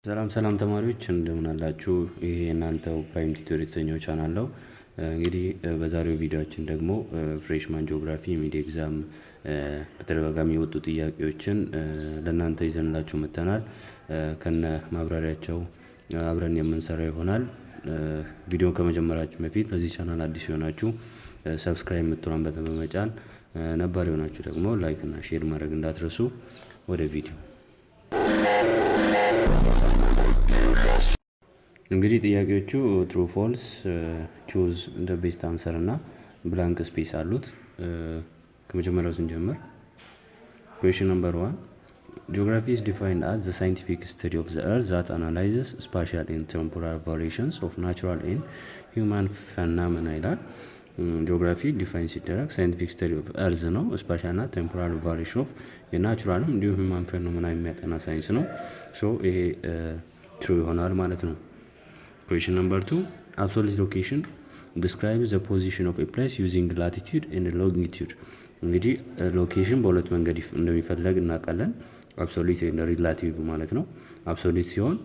ሰላም ተማሪዎች እንደምን አላችሁ? ይሄ የእናንተው ፕራይም ቲዩተር የተሰኘው ቻናል ነው። እንግዲህ በዛሬው ቪዲዮአችን ደግሞ ፍሬሽማን ጂኦግራፊ ሚድ ኤግዛም በተደጋጋሚ የወጡ ጥያቄዎችን ለእናንተ ይዘንላችሁ መጥተናል። ከነ ማብራሪያቸው አብረን የምንሰራ ይሆናል። ቪዲዮን ከመጀመራችሁ በፊት ለዚህ ቻናል አዲስ የሆናችሁ ሰብስክራይብ የምትሏን በተን በመጫን ነባር የሆናችሁ ደግሞ ላይክ እና ሼር ማድረግ እንዳትረሱ። ወደ ቪዲዮ እንግዲህ ጥያቄዎቹ ትሩ ፎልስ ቹዝ ዘ ቤስት አንሰር እና ብላንክ ስፔስ አሉት። ከመጀመሪያው ስንጀምር ኩዌስችን ነምበር 1 Geography is defined as the scientific study of the earth that analyzes spatial and temporal variations of natural and human phenomena ይላል። ጂኦግራፊ ዲፋይን ሲደረግ ሳይንቲፊክ ስተዲ ኦፍ እርዝ ነው። ስፓሻል እና ቴምፖራል ቫሪሽን ኦፍ የናቹራልም እንዲሁም ሂውማን ፌኖሜና የሚያጠና ሳይንስ ነው። ሶ ይሄ ትሩ ይሆናል ማለት ነው። Question number 2 absolute location describes the position of a place using latitude and longitude። እንግዲህ ሎኬሽን በሁለት መንገድ እንደሚፈለግ እናውቃለን። አብሶሉት እና ሪላቲቭ ማለት ነው። አብሶሉት ሲሆን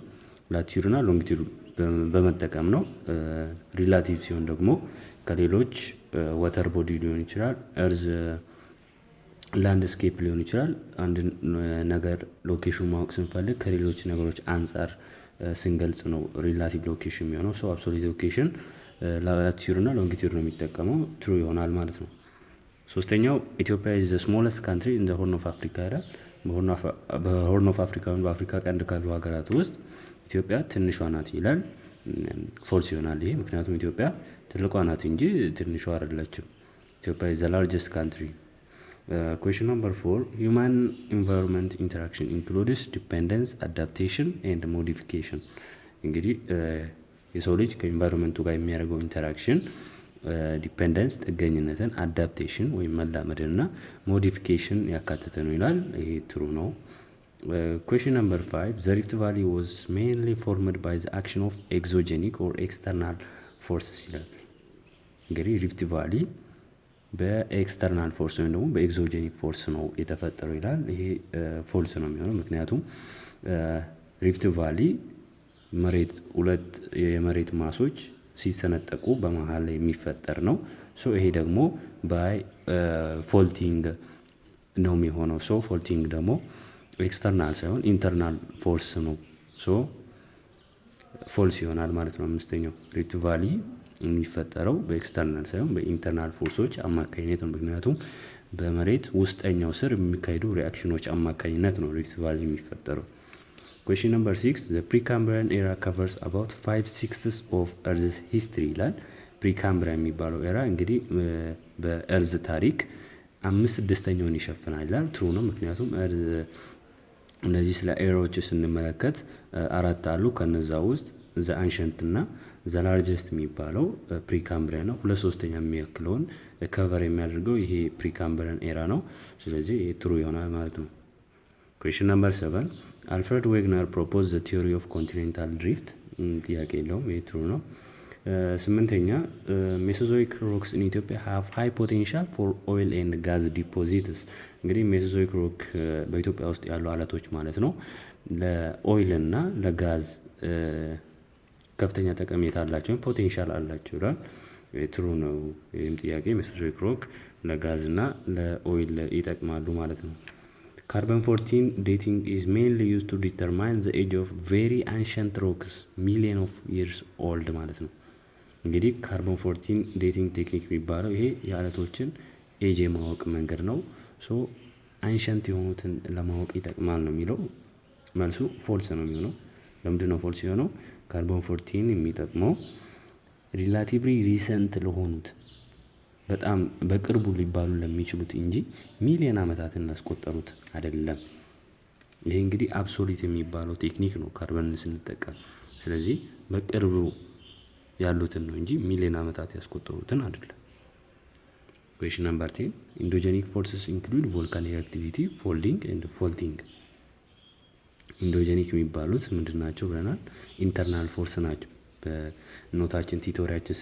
ላቲቱድ እና ሎንጊቱድ በመጠቀም ነው። ሪላቲቭ ሲሆን ደግሞ ከሌሎች ወተር ቦዲ ሊሆን ይችላል፣ እርዝ ላንድስኬፕ ሊሆን ይችላል። አንድ ነገር ሎኬሽን ማወቅ ስንፈልግ ከሌሎች ነገሮች አንፃር ስንገልጽ ነው ሪላቲቭ ሎኬሽን የሚሆነው። ሶ አብሶሉት ሎኬሽን ላቲቱድ እና ሎንጊቱድ ነው የሚጠቀመው። ትሩ ይሆናል ማለት ነው። ሶስተኛው ኢትዮጵያ ኢዝ ዘ ስሞለስት ካንትሪ ኢን ዘ ሆርን ኦፍ አፍሪካ ይላል። በሆርን ኦፍ አፍሪካ ወይም በአፍሪካ ቀንድ ካሉ ሀገራት ውስጥ ኢትዮጵያ ትንሿ ናት ይላል። ፎልስ ይሆናል ይሄ፣ ምክንያቱም ኢትዮጵያ ትልቋ ናት እንጂ ትንሿ አይደለችም። ኢትዮጵያ ኢዝ ዘ ላርጀስት ካንትሪ። ኩዌስችን ነምበር 4 ሂውማን ኢንቫይሮንመንት ኢንተራክሽን ኢንክሉድስ ዲፔንደንስ አዳፕቴሽን ኤንድ ሞዲፊኬሽን። እንግዲህ የሰው ልጅ ከኢንቫይሮንመንቱ ጋር የሚያደርገው ኢንተራክሽን ዲፔንደንስ ጥገኝነትን፣ አዳፕቴሽን ወይም መላመድን እና ሞዲፊኬሽን ያካተተ ነው ይላል። ይሄ ትሩ ነው። ኩዌስችን ነምበር 5 ዘ ሪፍት ቫሊ ዋዝ ሜንሊ ፎርምድ ባይ ዘ አክሽን ኦፍ ኤግዞጀኒክ ኦር ኤክስተርናል ፎርስስ ይላል። እንግዲህ ሪፍት ቫሊ በኤክስተርናል ፎርስ ወይም ደግሞ በኤግዞጀኒክ ፎርስ ነው የተፈጠረው ይላል። ይሄ ፎልስ ነው የሚሆነው፣ ምክንያቱም ሪፍት ቫሊ ሁለት የመሬት ማሶች ሲሰነጠቁ በመሃል ላይ የሚፈጠር ነው። ሶ ይሄ ደግሞ ባይ ፎልቲንግ ነው የሚሆነው። ሶ ፎልቲንግ ደግሞ ኤክስተርናል ሳይሆን ኢንተርናል ፎርስ ነው። ሶ ፎልስ ይሆናል ማለት ነው። አምስተኛው ሪፍት ቫሊ የሚፈጠረው በኤክስተርናል ሳይሆን በኢንተርናል ፎርሶች አማካኝነት ነው። ምክንያቱም በመሬት ውስጠኛው ስር የሚካሄዱ ሪአክሽኖች አማካኝነት ነው ሪፍት ቫሊ የሚፈጠረው። Question number 6 the Precambrian era covers about 5/6 of Earth's history ይላል። ፕሪካምብሪያን የሚባለው ኤራ እንግዲህ በእርዝ ታሪክ 5/6ኛውን ይሸፍናል ይላል። ትሩ ነው፣ ምክንያቱም እርዝ እነዚህ ስለ ኤራዎች ስንመለከት አራት አሉ። ከነዛ ውስጥ ዘ አንሸንት እና ዘ ላርጀስት የሚባለው ፕሪካምብሪያን ነው። 2/3 የሚያክለውን ከቨር የሚያደርገው ይሄ ፕሪካምብሪያን ኤራ ነው። ስለዚህ ይሄ ትሩ ይሆናል ማለት ነው። Question number 7 አልፍሬድ ዌግነር ፕሮፖዝ ዘ ቲዮሪ ኦፍ ኮንቲኔንታል ድሪፍት። ጥያቄ የለውም፣ ይሄ ትሩ ነው። 8ኛ ሜሶዞይክ ሮክስ ኢን ኢትዮጵያ ሃቭ ሃይ ፖቴንሻል ፎር ኦይል ኤንድ ጋዝ ዲፖዚትስ። እንግዲህ ሜሶዞይክ ሮክ በኢትዮጵያ ውስጥ ያሉ አለቶች ማለት ነው ለኦይል እና ለጋዝ ከፍተኛ ጠቀሜታ አላቸው፣ ፖቴንሻል አላቸው ይላል። ትሩ ነው ይህም ጥያቄ። ሜሶዞይክ ሮክ ለጋዝ እና ለኦይል ይጠቅማሉ ማለት ነው። Carbon 14 dating is mainly used to determine the age of very ancient rocks million of years old ማለት ነው። እንግዲህ ካርቦን 14 ዴቲንግ ቴክኒክ የሚባለው ይሄ የአለቶችን ኤጅ የማወቅ መንገድ ነው። ሶ አንሸንት የሆኑትን ለማወቅ ይጠቅማል ነው የሚለው። መልሱ ፎልስ ነው የሚሆነው። ለምንድን ነው ፎልስ የሆነው? ካርቦን 14 የሚጠቅመው ሪላቲቭሊ ሪሰንት ለሆኑት በጣም በቅርቡ ሊባሉ ለሚችሉት እንጂ ሚሊዮን ዓመታትን ላስቆጠሩት አይደለም። ይሄ እንግዲህ አብሶሉት የሚባለው ቴክኒክ ነው ካርበንን ስንጠቀም። ስለዚህ በቅርቡ ያሉትን ነው እንጂ ሚሊዮን ዓመታት ያስቆጠሩትን አይደለም። Question number 10 ኢንዶጀኒክ ፎርስስ ኢንክሉድ ቮልካኒክ አክቲቪቲ ፎልዲንግ ኤንድ ፎልቲንግ። ኢንዶጀኒክ የሚባሉት ምንድን ናቸው ብለናል? ኢንተርናል ፎርስ ናቸው። በኖታችን ቲቶሪያችን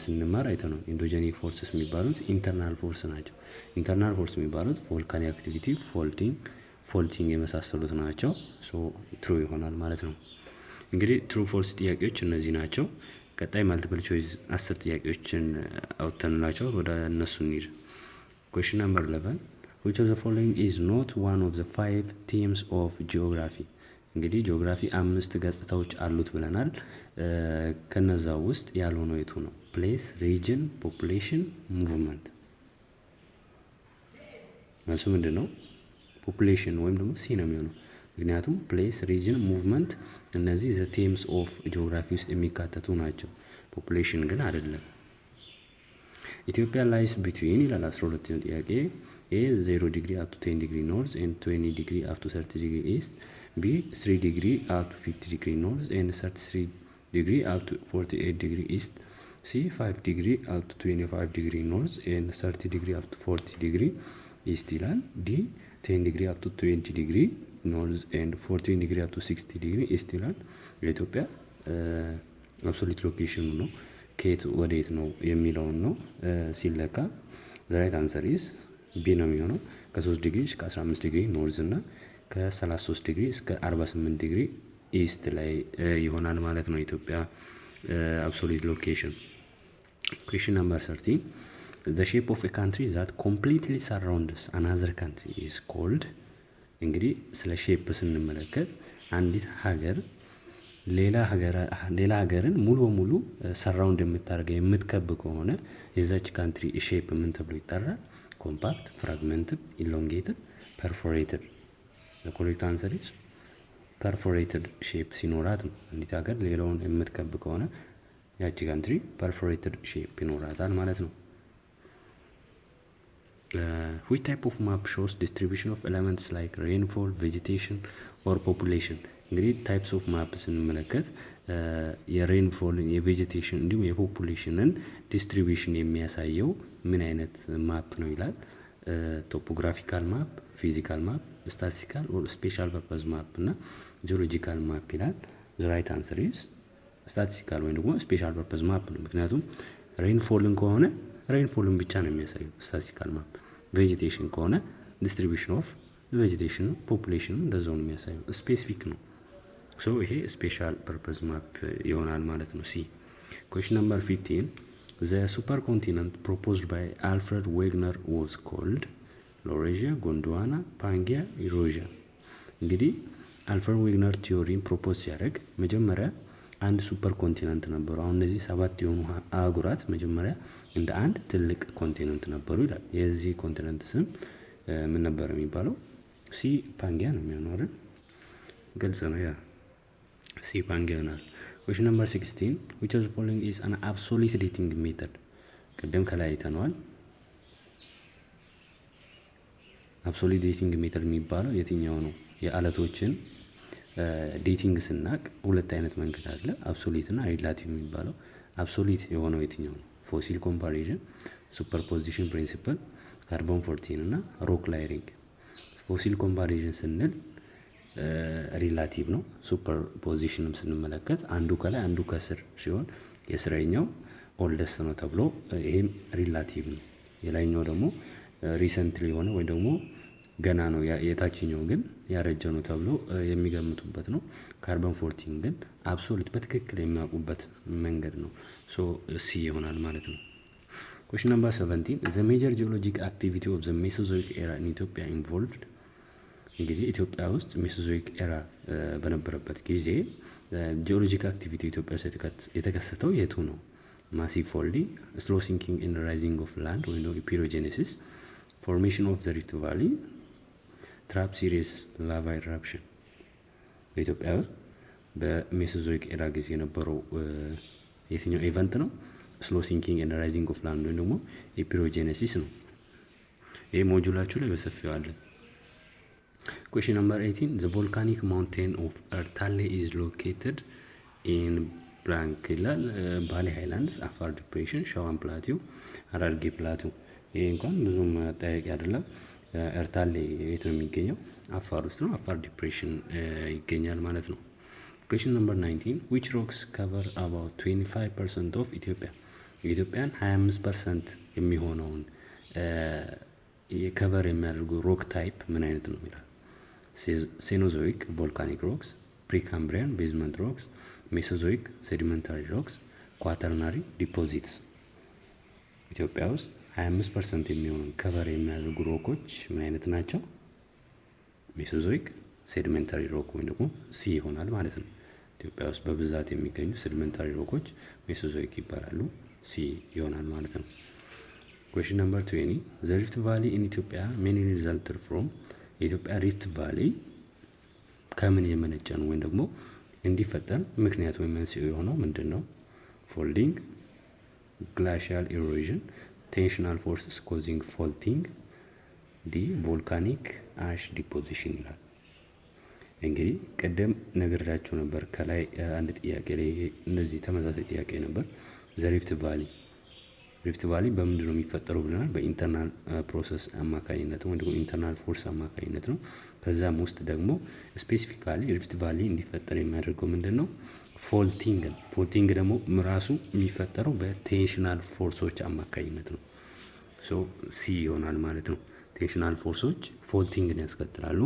ስንማር አይተነው ኢንዶጀኒክ ፎርስስ የሚባሉት ኢንተርናል ፎርስ ናቸው። ኢንተርናል ፎርስ የሚባሉት ቮልካኒክ አክቲቪቲ፣ ፎልቲንግ የመሳሰሉት ናቸው። ሶ ትሩ ይሆናል ማለት ነው። እንግዲህ ትሩ ፎልስ ጥያቄዎች እነዚህ ናቸው። ቀጣይ ማልቲፕል ቾይስ 10 ጥያቄዎችን አውጥተንላቸው ወደ እነሱ እንሂድ። ኩዌሽን ነምበር 11 which of the following is not one of the 5 themes of geography? እንግዲህ ጂኦግራፊ 5 ገጽታዎች አሉት ብለናል። ከነዛ ውስጥ ያልሆነው የቱ ነው? ፕሌስ፣ ሪጅን፣ ፖፑሌሽን፣ ሙቭመንት። መልሱ ምንድን ነው? ፖፑሌሽን ወይም ደግሞ ሲ ነው የሚሆነው። ምክንያቱም ፕሌስ፣ ሪጅን፣ ሙቭመንት እነዚህ ዘ ቴምስ ኦፍ ጂኦግራፊ ውስጥ የሚካተቱ ናቸው። ፖፑሌሽን ግን አይደለም። ኢትዮጵያ ላይስ ቢትዊን ይላል 12ኛው ጥያቄ። ኤ 0 ዲግሪ አፕ ቱ 10 ዲግሪ ኖርዝ ኤንድ 20 ዲግሪ አፕ ቱ 30 ዲግሪ ኢስት፣ ቢ 3 ዲግሪ አፕ ቱ 50 ዲግሪ ኖርዝ ኤንድ 33 ዲግሪ አፕ ቱ 48 ዲግሪ ኢስት፣ ሲ 5 ዲግሪ አፕ ቱ 25 ዲግሪ ኖርዝ ኤንድ 30 ዲግሪ አፕ ቱ 40 ዲግሪ ኢስት ይላል። ዲ 10 ዲግሪ አፕ ቱ 20 ዲግሪ ኖርዝ ኤንድ 14 ዲግሪ አፕ ቱ 60 ዲግሪ ኢስት ይላል። የኢትዮጵያ አብሶሉት ሎኬሽኑ ነው። ከየት ወደ የት ነው የሚለውን ነው ሲለካ። ዘ ራይት አንሰር ኢዝ ቢ ነው የሚሆነው። ከ3 ዲግሪ እስከ 15 ዲግሪ ኖርዝ እና ከ33 ዲግሪ እስከ 48 ዲግሪ ኢስት ላይ ይሆናል ማለት ነው ኢትዮጵያ አብሶሉት ሎኬሽን። ኩዌሽን ነምበር 13 the shape of a country that completely surrounds another country is called። እንግዲህ ስለ ሼፕ ስንመለከት አንዲት ሀገር ሌላ ሀገርን ሙሉ በሙሉ ሰራውንድ የምታደርገው የምትከብ ከሆነ የዛች ካንትሪ ሼፕ ምን ተብሎ ይጠራል? ኮምፓክት፣ ፍራግመንትድ፣ ኢሎንጌትድ፣ ፐርፎሬትድ። ኮሬክት አንሰር ኢዝ ፐርፎሬትድ ሼፕ ሲኖራት ነው። አንዲት ሀገር ሌላውን የምትከብ ከሆነ ያቺ ካንትሪ ፐርፎሬትድ ሼፕ ይኖራታል ማለት ነው። which type of map shows distribution of elements like rainfall, vegetation or population? እንግዲህ ታይፕስ ኦፍ ማፕ ስንመለከት የሬንፎልን፣ የቬጀቴሽን እንዲሁም የፖፑሌሽንን ዲስትሪቢዩሽን የሚያሳየው ምን አይነት ማፕ ነው ይላል። ቶፖግራፊካል ማፕ፣ ፊዚካል ማፕ፣ ስታቲስቲካል ኦር ስፔሻል ፐርፐዝ ማፕ እና ጂኦሎጂካል ማፕ ይላል። ዘ ራይት አንሰር ኢዝ ስታቲስቲካል ወይም ደግሞ ስፔሻል ፐርፐዝ ማፕ ነው። ምክንያቱም ሬንፎልን ከሆነ ሬንፎልን ብቻ ነው የሚያሳየው ስታቲስቲካል ማፕ። ቬጀቴሽን ከሆነ ዲስትሪቢዩሽን ኦፍ ቬጀቴሽን፣ ፖፑሌሽን እንደዛው ነው የሚያሳየው። ስፔሲፊክ ነው። ሶ ይሄ ስፔሻል ፐርፐዝ ማፕ ይሆናል ማለት ነው። ሲ ኩዌሽን ነምበር 15 ዘ ሱፐር ኮንቲነንት ፕሮፖዝድ ባይ አልፍሬድ ዌግነር ዋዝ ኮልድ ሎሬዥያ፣ ጎንድዋና፣ ፓንጊያ፣ ኢሮዥያ። እንግዲህ አልፍሬድ ዌግነር ቲዮሪን ፕሮፖዝ ሲያደርግ መጀመሪያ አንድ ሱፐር ኮንቲነንት ነበሩ። አሁን እነዚህ 7 የሆኑ አህጉራት መጀመሪያ እንደ አንድ ትልቅ ኮንቲነንት ነበሩ ይላል። የዚህ ኮንቲነንት ስም ምን ነበር የሚባለው? ሲ ፓንጊያ ነው የሚሆነው አይደል? ግልጽ ነው። ያ ሲ ፓንጊያ ይሆናል። ኩዌሽን ነምበር 16 which of the following is an absolute dating method? ቅድም ከላይ አይተነዋል። አብሶሉት ዴቲንግ ሜተድ የሚባለው የትኛው ነው? የአለቶችን ዴቲንግ ስናቅ ሁለት አይነት መንገድ አለ፣ አብሶሉት እና ሪላቲቭ የሚባለው። አብሶሉት የሆነው የትኛው ነው? ፎሲል ኮምፓሪዥን፣ ሱፐርፖዚሽን ፕሪንሲፕል፣ ካርቦን 14 እና ሮክ ላየሪንግ። ፎሲል ኮምፓሪዥን ስንል ሪላቲቭ ነው። ሱፐርፖዚሽንም ስንመለከት አንዱ ከላይ አንዱ ከስር ሲሆን የስረኛው ኦልደስት ነው ተብሎ ይሄም ሪላቲቭ ነው። የላይኛው ደግሞ ሪሰንትሊ የሆነ ወይ ደግሞ ገና ነው፣ የታችኛው ግን ያረጀ ነው ተብሎ የሚገምቱበት ነው። ካርቦን 14 ግን አብሶሉት በትክክል የሚያውቁበት መንገድ ነው። ሶ ሲ ይሆናል ማለት ነው። ኩዌሽን ነምበር 17 ዘ ሜጀር ጂኦሎጂክ አክቲቪቲ ኦፍ ዘ ሜሶዞይክ ኤራ ኢን ኢትዮጵያ ኢንቮልቭድ። እንግዲህ ኢትዮጵያ ውስጥ ሜሶዞይክ ኤራ በነበረበት ጊዜ ጂኦሎጂክ አክቲቪቲ ኢትዮጵያ ውስጥ የተከሰተው የቱ ነው? ማሲቭ ፎልዲንግ፣ ስሎ ሲንኪንግ ኤንድ ራይዚንግ ኦፍ ላንድ ወይም ደግሞ ፒሮጄኔሲስ፣ ፎርሜሽን ኦፍ ዘ ሪፍት ቫሊ፣ ትራፕ ሲሪየስ ላቫ ኢራፕሽን። በኢትዮጵያ ውስጥ በሜሶዞይክ ኤራ ጊዜ የነበረው የትኛው ኢቨንት ነው? ስሎ ሲንኪንግ ኤንድ ራይዚንግ ኦፍ ላንድ ወይም ደግሞ የፒሮጄኔሲስ ነው። ይህ ሞጁላችሁ ላይ በሰፊው አለ። ኩዌሽን ነምበር 18 ዘ ቮልካኒክ ማውንቴን ኦፍ ኤርታሌ ኢዝ ሎኬትድ ኢን ብላንክ ይላል። ባሌ ሃይላንድስ፣ አፋር ዲፕሬሽን፣ ሸዋን ፕላቲው፣ ሐረርጌ ፕላቲው። ይሄ እንኳን ብዙም ጠያቂ አይደለም። ኤርታሌ የት ነው የሚገኘው? አፋር ውስጥ ነው። አፋር ዲፕሬሽን ይገኛል ማለት ነው። ኩዌሽን ነምበር 19 which rocks cover about 25% of ኢትዮጵያ። የኢትዮጵያን 25% የሚሆነውን የከቨር የሚያደርጉ ሮክ ታይፕ ምን አይነት ነው ይላል። ሴኖዞይክ ቮልካኒክ ሮክስ፣ ፕሪካምብሪያን ቤዝመንት ሮክስ፣ ሜሶዞይክ ሴዲመንታሪ ሮክስ፣ ኳተርናሪ ዲፖዚትስ። ኢትዮጵያ ውስጥ 25% የሚሆኑ ከቨር የሚያደርጉ ሮኮች ምን አይነት ናቸው? ሜሶዞይክ ሴዲመንታሪ ሮክ ወይም ደግሞ ሲ ይሆናል ማለት ነው። ኢትዮጵያ ውስጥ በብዛት የሚገኙ ሴዲመንታሪ ሮኮች ሜሶዞይክ ይባላሉ፣ ሲ ይሆናል ማለት ነው። ኩዌስችን ነምበር 20 ዘ ሪፍት ቫሊ ኢን ኢትዮጵያ ሜንሊ ሪዛልትድ ፍሮም። የኢትዮጵያ ሪፍት ቫሊ ከምን የመነጨ ነው ወይም ደግሞ እንዲፈጠር ምክንያት ወይም መንስኤ የሆነው ምንድን ነው? ፎልዲንግ፣ ግላሺያል ኢሮዥን፣ ቴንሽናል ፎርስስ ኮዚንግ ፎልቲንግ፣ ዲ ቮልካኒክ አሽ ዲፖዚሽን ይላል። እንግዲህ ቀደም ነግሬያችሁ ነበር ከላይ አንድ ጥያቄ ላይ እነዚህ ተመሳሳይ ጥያቄ ነበር። ዘ ሪፍት ቫሊ በምንድን ነው የሚፈጠረው ብለናል? በኢንተርናል ፕሮሰስ አማካኝነት ወይ ደግሞ ኢንተርናል ፎርስ አማካኝነት ነው። ከዛም ውስጥ ደግሞ ስፔሲፊካሊ ሪፍት ቫሊ እንዲፈጠር የሚያደርገው ምንድን ነው? ፎልቲንግ ነው። ፎልቲንግ ደግሞ ራሱ የሚፈጠረው በቴንሽናል ፎርሶች አማካኝነት ነው። ሶ ሲ ይሆናል ማለት ነው። ቴንሽናል ፎርሶች ፎልቲንግን ያስከትላሉ።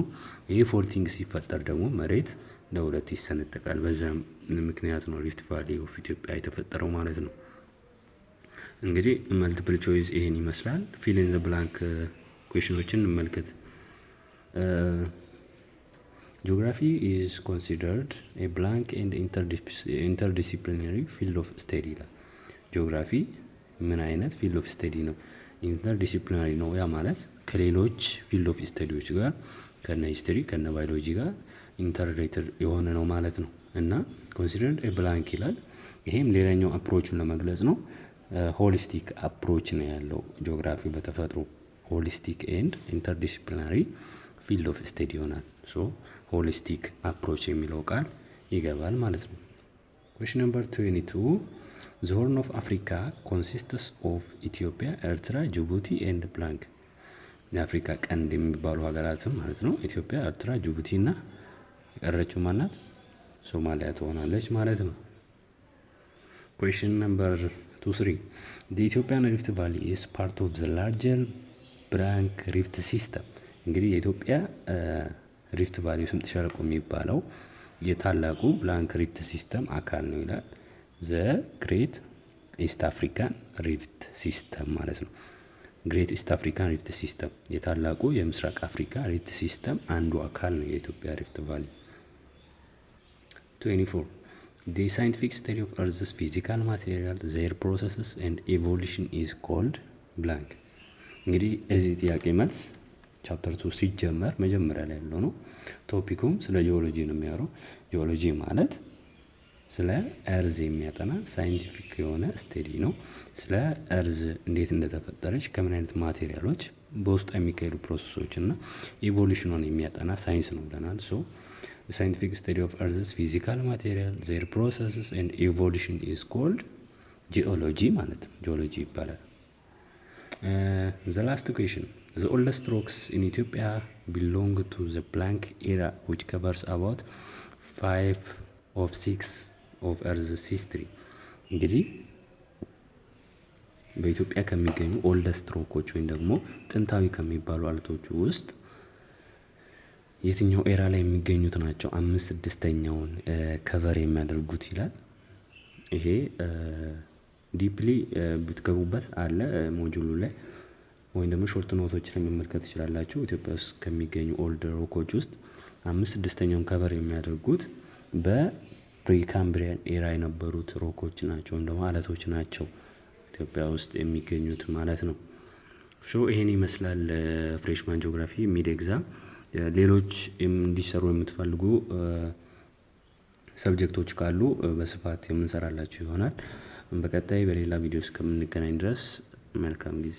ይህ ፎልቲንግ ሲፈጠር ደግሞ መሬት ለሁለት ይሰነጠቃል። በዛም ምክንያት ነው ሪፍት ቫሊ ኦፍ ኢትዮጵያ የተፈጠረው ማለት ነው። እንግዲህ መልቲፕል ቾይስ ይሄን ይመስላል። ፊል ኢን ዘ ብላንክ ኩዌሽኖችን እንመልከት። ጂኦግራፊ ኢዝ ኮንሲደርድ ኤ ብላንክ ኤንድ ኢንተርዲሲፕሊናሪ ፊልድ ኦፍ ስተዲ ይላል። ጂኦግራፊ ምን አይነት ፊልድ ኦፍ ስተዲ ነው? ኢንተርዲሲፕሊናሪ ነው። ያ ማለት ከሌሎች ፊልድ ኦፍ ስተዲዎች ጋር ከነ ሂስትሪ ከነ ባዮሎጂ ጋር ኢንተርሬትድ የሆነ ነው ማለት ነው። እና ኮንሲደርድ ኤ ብላንክ ይላል። ይሄም ሌላኛው አፕሮቹን ለመግለጽ ነው። ሆሊስቲክ አፕሮች ነው ያለው ጂኦግራፊ በተፈጥሮ ሆሊስቲክ ኤንድ ኢንተርዲሲፕሊናሪ ፊልድ ኦፍ ስተዲ ይሆናል። ሶ ሆሊስቲክ አፕሮች የሚለው ቃል ይገባል ማለት ነው። ኩዌስችን ነምበር 22 ዘ ሆርን ኦፍ አፍሪካ ኮንሲስትስ ኦፍ ኢትዮጵያ፣ ኤርትራ፣ ጅቡቲ ኤንድ ብላንክ። የአፍሪካ ቀንድ የሚባሉ ሀገራትም ማለት ነው ኢትዮጵያ፣ ኤርትራ፣ ጅቡቲ እና የቀረችው ማናት? ሶማሊያ ትሆናለች ማለት ነው። ኩዌስችን ነምበር 23 the Ethiopian Rift Valley is part of the larger ብላንክ ሪፍት ሲስተም። እንግዲህ የኢትዮጵያ ሪፍት ቫሊ ስምጥ ሸለቆ የሚባለው የታላቁ ብላንክ ሪፍት ሲስተም አካል ነው ይላል። ዘ ግሬት ኢስት አፍሪካን ሪፍት ሲስተም ማለት ነው። ግሬት ኢስት አፍሪካን ሪፍት ሲስተም የታላቁ የምስራቅ አፍሪካ ሪፍት ሲስተም አንዱ አካል ነው የኢትዮጵያ ሪፍት ቫሊ። 24 the scientific study of Earth's physical material, their processes and evolution is called blank። እንግዲህ እዚህ ጥያቄ መልስ ቻፕተር 2 ሲጀመር መጀመሪያ ላይ ያለው ነው። ቶፒኩም ስለ ጂኦሎጂ ነው የሚያወራው። ጂኦሎጂ ማለት ስለ እርዝ የሚያጠና ሳይንቲፊክ የሆነ ስተዲ ነው። ስለ እርዝ እንዴት እንደተፈጠረች ከምን አይነት ማቴሪያሎች በውስጡ የሚካሄዱ ፕሮሰሶች እና ኢቮሉሽኑን የሚያጠና ሳይንስ ነው ብለናል። ሶ the scientific study of Earth's physical material, their processes and evolution is called geology ማለት ነው። ጂኦሎጂ ይባላል። The last question, the oldest rocks in Ethiopia belong to the Blank era which covers about 5/6 of Earth's history። እንግዲህ በኢትዮጵያ ከሚገኙ ኦልደስት ሮኮች ወይም ደግሞ ጥንታዊ ከሚባሉ አለቶች ውስጥ የትኛው ኤራ ላይ የሚገኙት ናቸው 5/6ኛውን ከቨር የሚያደርጉት ይላል። ይሄ ዲፕሊ ብትገቡበት አለ ሞጁሉ ላይ ወይም ደግሞ ሾርት ኖቶች ላይ መመልከት ትችላላችሁ። ኢትዮጵያ ውስጥ ከሚገኙ ኦልድ ሮኮች ውስጥ 5/6ኛውን ከቨር የሚያደርጉት በፕሪካምብሪያን ኤራ የነበሩት ሮኮች ናቸው ወይም ደግሞ አለቶች ናቸው ኢትዮጵያ ውስጥ የሚገኙት ማለት ነው። ሾ ይሄን ይመስላል ፍሬሽማን ጂኦግራፊ ሚድ ኤግዛም። ሌሎች እንዲሰሩ የምትፈልጉ ሰብጀክቶች ካሉ በስፋት የምንሰራላችሁ ይሆናል። በቀጣይ በሌላ ቪዲዮ እስከምንገናኝ ድረስ መልካም ጊዜ